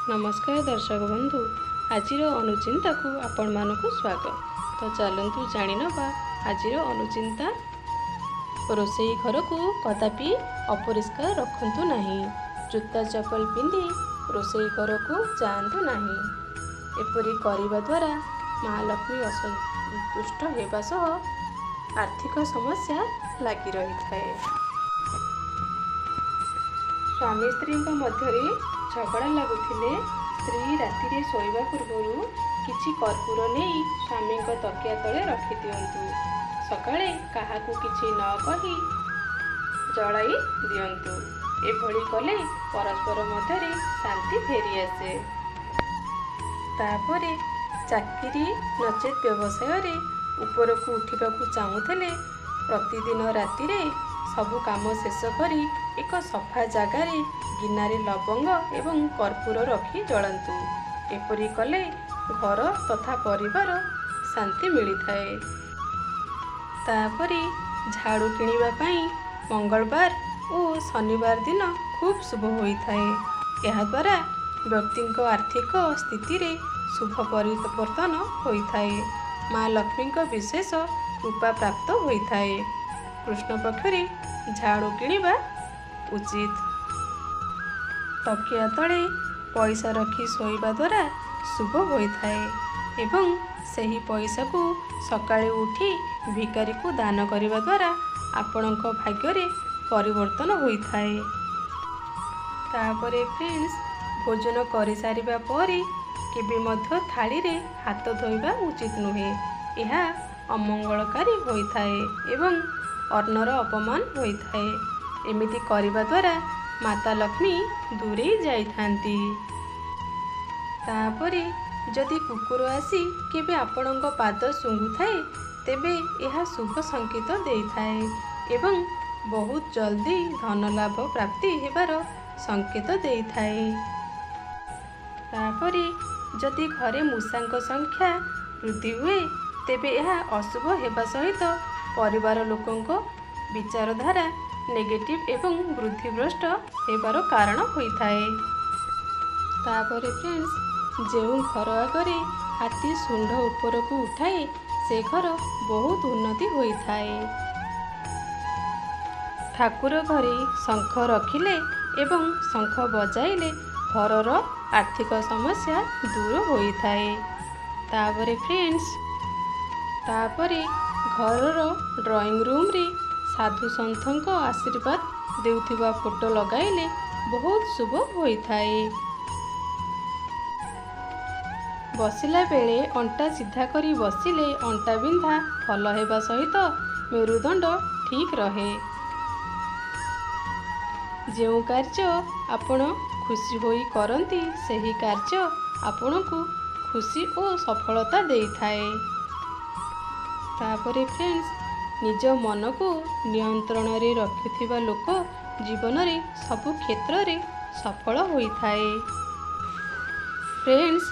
नमस्कार दर्शक बंधु आज अनुचिंता को आपण मानक स्वागत। तो चलतु जाणीनवा आज अनुचिंता। रोसई घर को कदापि अपरिष्कार रखंतु नहीं। जूता चपल पिंधि रोसई घर को जातु नहीं। एपरी करने द्वारा महालक्ष्मी असंतुष्ट होगा सह आर्थिक समस्या लगी रही है। स्वामी स्त्री मध्य झगड़ा लगुले स्त्री राति शोवा पूर्व किछि कर्पूर नहीं स्वामी तकिया तले रखि दियंतु। सकाळे काहाकू किछि न कहि जलाई दियंतु। एभली कले परस्पर मध्य शांति फेरी आसे। तापरे चाकरी नचेत व्यवसाय रे ऊपर को उठिबाकू चाहूले प्रतिदिन राति रे सबु काम शेष करी एक सफा जगार गिनारे लवंग एवं कर्पूर रखी जलांतु। एपरी कले घर तथा परिवार शांति मिली थाए। तापरे झाड़ू किनिबा पई मंगलवार और शनिवार दिन खूब शुभ होइथाए। यह द्वारा व्यक्ति आर्थिक स्थिति रे शुभ परिवर्तन होइथाए। माँ लक्ष्मी विशेष कृपा प्राप्त होइथाए। कृष्ण पक्षरे झाड़ू किनिबा उचित। तकिया तले पैसा रखी शोइबा द्वारा शुभ होइथाए एवं सही पैसा को सकाळे उठी भिकारी को दान करने द्वारा आपणक भाग्य रे परिवर्तन होइथाए। तापरे फ्रेंड्स भोजन करि सारिबा परे केबे मध्य थाली रे हाथ धोइबा उचित नुहे। यह अमंगलकारी होइथाए एवं अन्नर अपमान होइथाए। एमिति करिबा द्वारा माता लक्ष्मी दूरे जाइथांती। तापरे जदि कुकुर आसी केबे आपणक पाद सुंघुथाए तेबे यह शुभ संकेत देइथाए एवं बहुत जल्दी धन लाभ प्राप्ति हेबार संकेत देइथाए। तापरे जदि घरे मूषांक संख्या वृद्धि हुए तेबे यह अशुभ हेबा सहित परिवार लोकंक विचारधारा नेगेटिव एवं वृद्धिभ्रष्ट हेबार कारण होइथाए। तापरे फ्रेंड्स जो घर आगरे हाथी सुंड ऊपर को उठाए से घर बहुत उन्नति होइथाए। ठाकुर घरे शंख रखिले एवं शंख बजाइले घरर आर्थिक समस्या दूर होइथाए। तापरे फ्रेंड्स तापरे घरर ड्राइंग रूम रे साधु संतों आशीर्वाद देउथिबा फोटो लगाइले बहुत शुभ होइथाए। बसिला बेले अंटा सीधा करी बसिले अंटा बिंधा भल हेबा सहित मेरुदंड ठीक रहे। जो कार्य आपण खुशी होई करंती सही कार्य आपणकू खुशी और सफलता देइथाए। तापरे फ्रेंड्स निज मन को नियंत्रण रे रखिथिबा लोक जीवन रे सबु क्षेत्र रे सफल होइथाए। फ्रेंड्स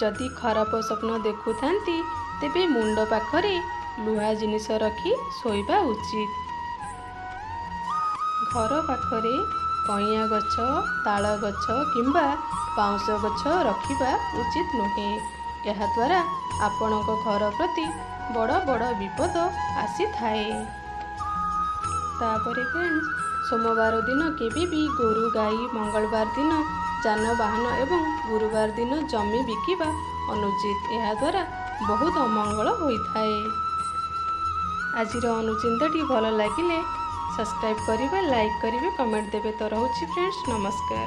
जदि खराब स्वप्न देखुथांती तेबे मुंड पाखरे लुहा जिनिस रखी शोइबा उचित। घर पाखरे कइया गछ ताल गछ किंबा बाउंश गछ रखिबा उचित नुहे। यह द्वारा आपणक घर प्रति बड़ बड़ विपद आसी थाए। तापरे फ्रेंड्स सोमवार दिन केबे भी गोरु गाई मंगलवार दिन जानवाहन एवं गुरुवार दिन जमी बिकिबा अनुचित। यह द्वारा बहुत अमंगल होइथाए। आजिर अनुचिंताटी भल लागिले सब्सक्राइब करिवे लाइक करिवे कमेंट देबे। तो रहउछि फ्रेंड्स नमस्कार।